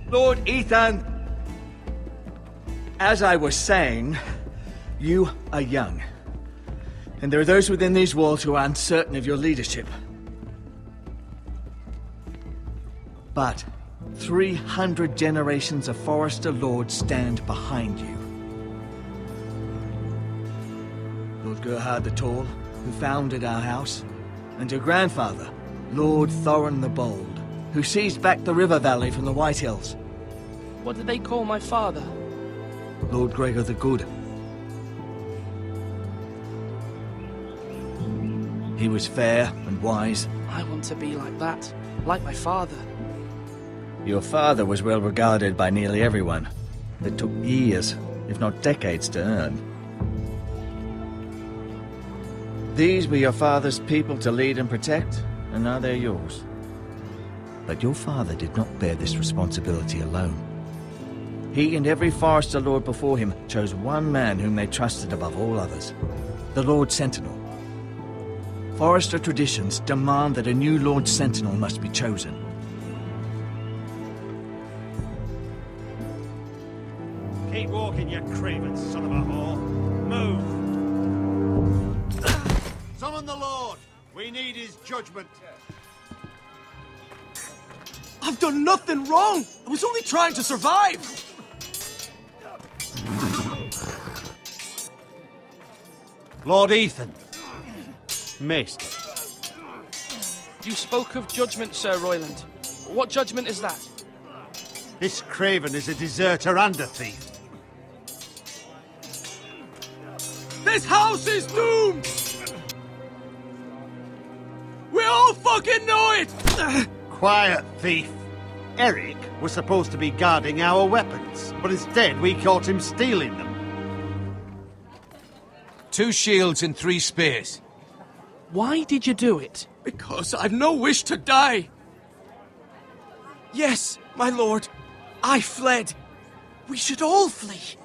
Lord Ethan, as I was saying, you are young. And there are those within these walls who are uncertain of your leadership. But 300 generations of Forrester Lords stand behind you. Lord Gerhard the Tall, who founded our house, and your grandfather, Lord Thorin the Bold, who seized back the river valley from the White Hills. What did they call my father? Lord Gregor the Good. He was fair and wise. I want to be like that, like my father. Your father was well regarded by nearly everyone. It took years, if not decades, to earn. These were your father's people to lead and protect, and now they're yours. But your father did not bear this responsibility alone. He and every Forrester Lord before him chose one man whom they trusted above all others, the Lord Sentinel. Forrester traditions demand that a new Lord Sentinel must be chosen. Keep walking, you craven son of a whore. Move! Summon the Lord! We need his judgment. I've done nothing wrong! I was only trying to survive! Lord Ethan. Missed. You spoke of judgment, Sir Royland. What judgment is that? This craven is a deserter and a thief. This house is doomed! We all fucking know it! Quiet, thief. Eric was supposed to be guarding our weapons, but instead we caught him stealing them. 2 shields and 3 spears. Why did you do it? Because I've no wish to die. Yes, my lord. I fled. We should all flee.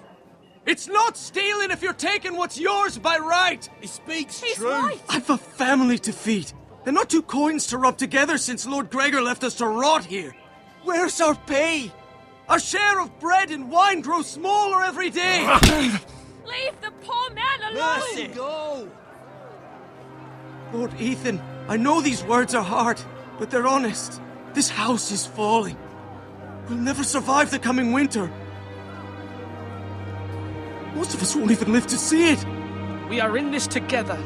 It's not stealing if you're taking what's yours by right. He speaks He's true. right. I've a family to feed. And not 2 coins to rub together since Lord Gregor left us to rot here. Where's our pay? Our share of bread and wine grows smaller every day. Leave the poor man alone! Mercy. Go! Lord Ethan, I know these words are hard, but they're honest. This house is falling. We'll never survive the coming winter. Most of us won't even live to see it. We are in this together.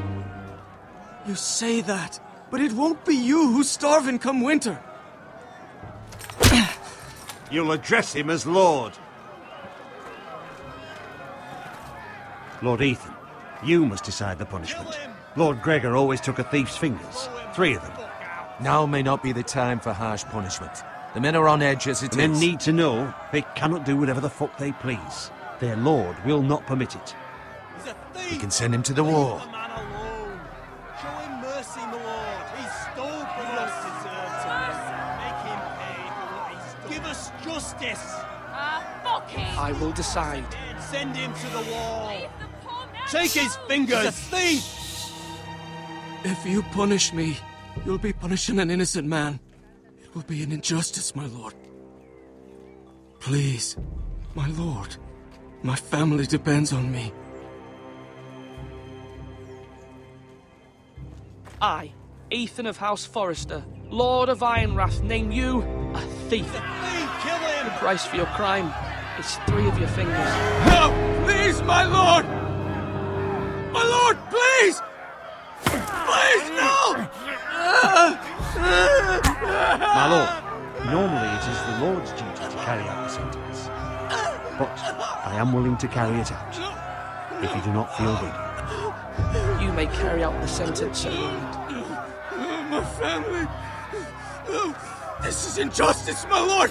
You say that, but it won't be you who's starving come winter. You'll address him as Lord. Lord Ethan, you must decide the punishment. Lord Gregor always took a thief's fingers. 3 of them. Now may not be the time for harsh punishment. The men are on edge as it is. Men need to know they cannot do whatever the fuck they please. Their lord will not permit it. He's a thief! We can send him to the war. Leave the man alone. Show him mercy, my lord. He stole from us. Make him pay for what he stole. Give us justice. Fuck him! I will decide. Send him to the wall. Leave the poor man Take his alone. fingers. He's a thief. If you punish me, you'll be punishing an innocent man. It will be an injustice, my lord. Please, my lord. My family depends on me. I, Ethan of House Forrester, Lord of Ironrath, name you a thief. Kill him. The price for your crime is 3 of your fingers. No! Please, my lord! My lord, please! Please, no! My lord, normally it is the Lord's duty to carry out the sentence. But I am willing to carry it out, if you do not feel ready. You may carry out the sentence, Sir Roland. My family... This is injustice, my lord!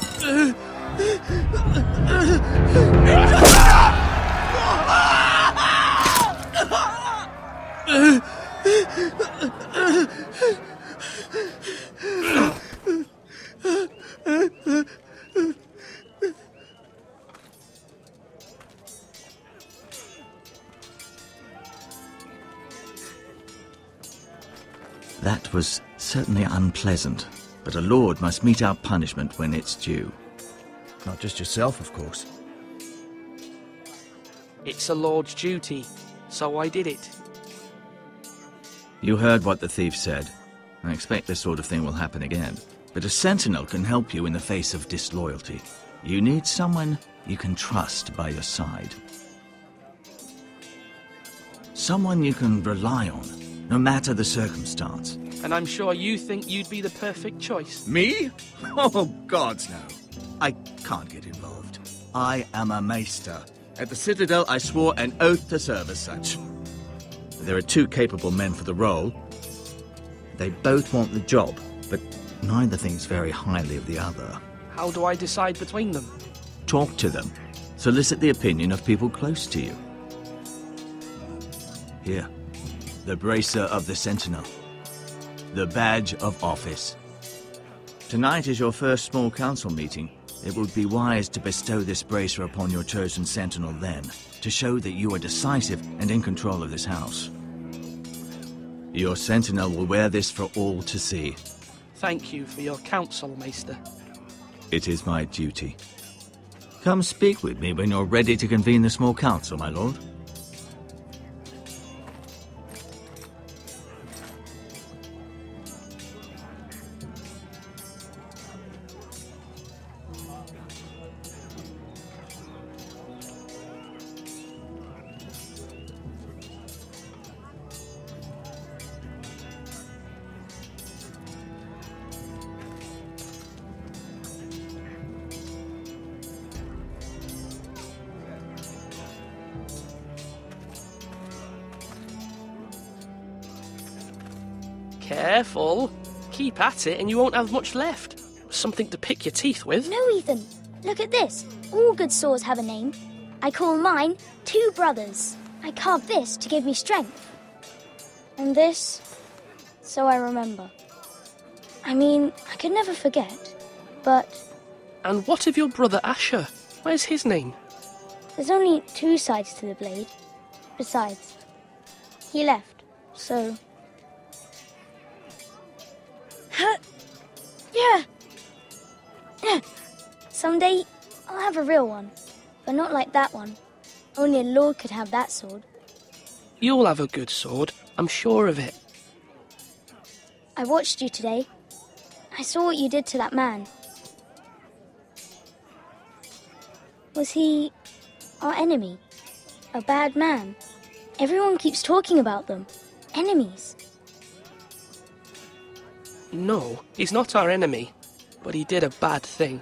That was certainly unpleasant, but a lord must mete out punishment when it's due. Not just yourself, of course. It's a lord's duty, so I did it. You heard what the thief said. I expect this sort of thing will happen again. But a sentinel can help you in the face of disloyalty. You need someone you can trust by your side. Someone you can rely on, no matter the circumstance. And I'm sure you think you'd be the perfect choice. Me? Oh, gods no. I can't get involved. I am a maester. At the Citadel, I swore an oath to serve as such. There are 2 capable men for the role. They both want the job, but neither thinks very highly of the other. How do I decide between them? Talk to them. Solicit the opinion of people close to you. Here, the bracer of the Sentinel. The badge of office. Tonight is your first small council meeting. It would be wise to bestow this bracer upon your chosen Sentinel then, to show that you are decisive and in control of this house. Your Sentinel will wear this for all to see. Thank you for your counsel, Maester. It is my duty. Come speak with me when you're ready to convene the small council, my lord. Careful. Keep at it and you won't have much left. Something to pick your teeth with. No, Ethan. Look at this. All good swords have a name. I call mine 2 brothers. I carved this to give me strength. And this, so I remember. I mean, I could never forget, but... And what of your brother Asher? Where's his name? There's only 2 sides to the blade. Besides, he left, so... Yeah. Someday, I'll have a real one. But not like that one. Only a lord could have that sword. You'll have a good sword. I'm sure of it. I watched you today. I saw what you did to that man. Was he our enemy? A bad man? Everyone keeps talking about them. Enemies. No, he's not our enemy. But he did a bad thing.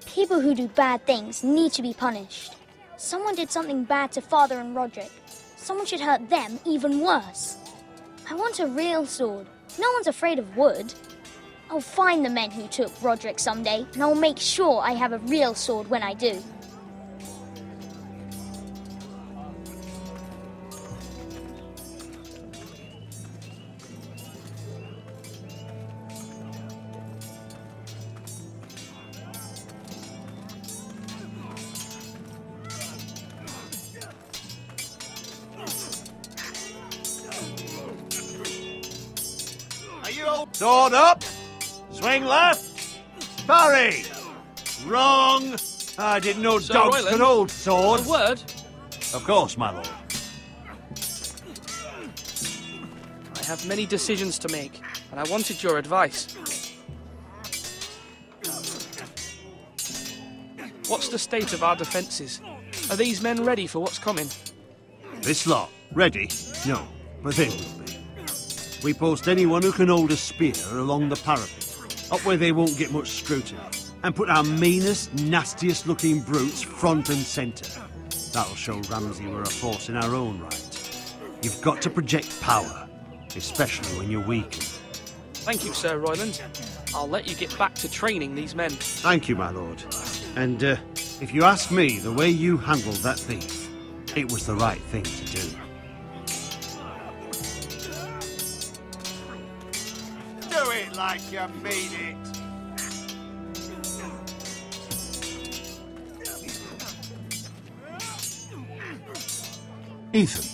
People who do bad things need to be punished. Someone did something bad to Father and Roderick. Someone should hurt them even worse. I want a real sword. No one's afraid of wood. I'll find the men who took Roderick someday, and I'll make sure I have a real sword when I do. Sword up! Swing left! Parry! Wrong! I didn't know Sir dogs Royland, could hold swords. A word? Of course, my lord. I have many decisions to make, and I wanted your advice. What's the state of our defences? Are these men ready for what's coming? This lot, ready? No, but they will be. We post anyone who can hold a spear along the parapet, up where they won't get much scrutiny, and put our meanest, nastiest looking brutes front and centre. That'll show Ramsay we're a force in our own right. You've got to project power, especially when you're weakened. Thank you, Sir Royland. I'll let you get back to training these men. Thank you, my lord. And if you ask me, the way you handled that thief, it was the right thing to do. Do it like you mean it. Ethan.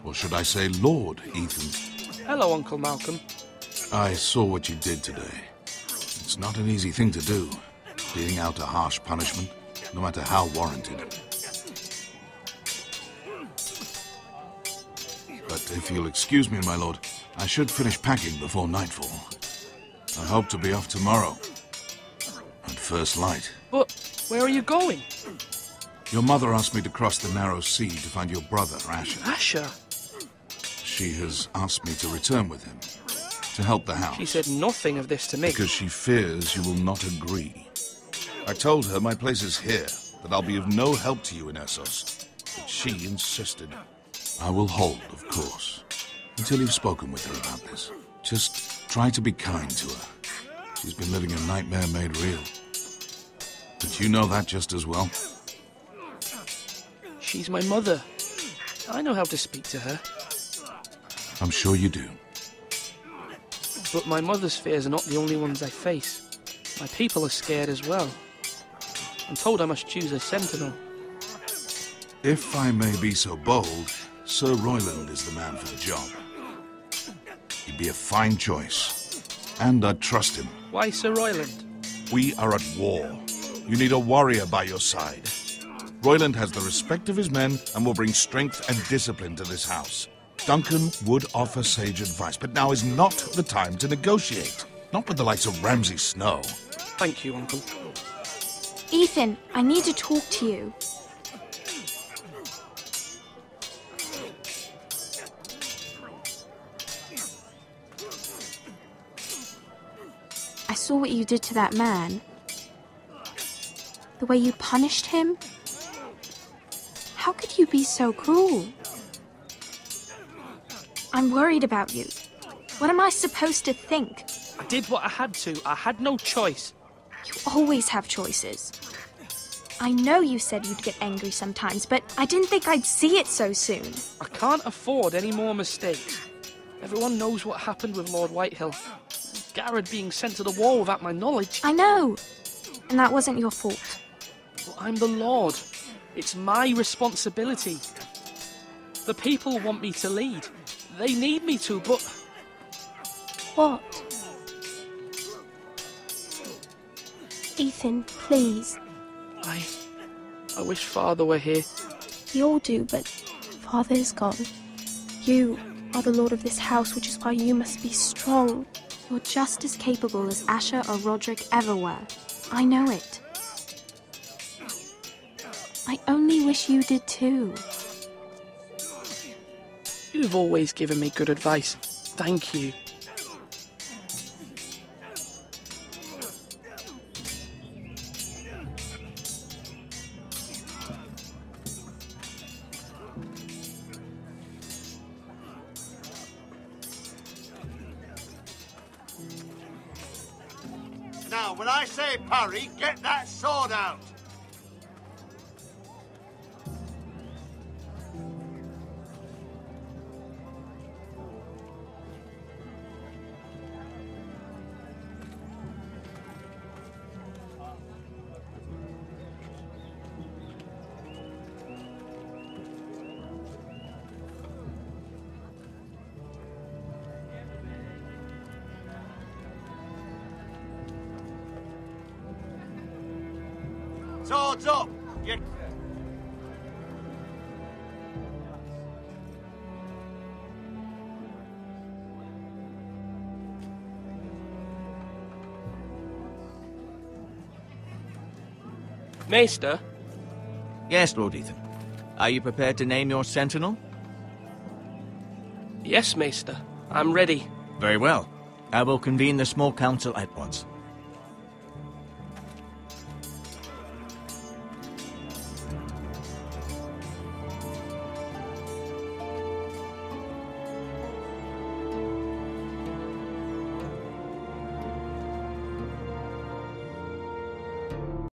Or should I say Lord Ethan? Hello, Uncle Malcolm. I saw what you did today. It's not an easy thing to do, dealing out a harsh punishment, no matter how warranted. But if you'll excuse me, my lord, I should finish packing before nightfall. I hope to be off tomorrow. At first light. But where are you going? Your mother asked me to cross the narrow sea to find your brother, Asher. Asher? She has asked me to return with him, to help the house. She said nothing of this to me. Because she fears you will not agree. I told her my place is here, that I'll be of no help to you in Essos. But she insisted. I will hold, of course, until you've spoken with her about this. Just try to be kind to her. She's been living a nightmare made real. But you know that just as well. She's my mother. I know how to speak to her. I'm sure you do. But my mother's fears are not the only ones I face. My people are scared as well. I'm told I must choose a sentinel. If I may be so bold, Sir Royland is the man for the job. He'd be a fine choice. And I'd trust him. Why Sir Royland? We are at war. You need a warrior by your side. Royland has the respect of his men and will bring strength and discipline to this house. Duncan would offer sage advice, but now is not the time to negotiate. Not with the likes of Ramsay Snow. Thank you, Uncle. Ethan, I need to talk to you. I saw what you did to that man. The way you punished him. How could you be so cruel? I'm worried about you. What am I supposed to think? I did what I had to. I had no choice. You always have choices. I know you said you'd get angry sometimes, but I didn't think I'd see it so soon. I can't afford any more mistakes. Everyone knows what happened with Lord Whitehill. Garrett being sent to the war without my knowledge. I know. And that wasn't your fault. But I'm the Lord. It's my responsibility. The people want me to lead. They need me to, but... What? Ethan, please. I wish Father were here. We all do, but Father is gone. You are the lord of this house, which is why you must be strong. You're just as capable as Asher or Roderick ever were. I know it. I only wish you did too. You've always given me good advice. Thank you. Now, when I say parry, get that sword out! Swords up! You... Maester? Yes, Lord Ethan. Are you prepared to name your sentinel? Yes, Maester. I'm ready. Very well. I will convene the small council at once.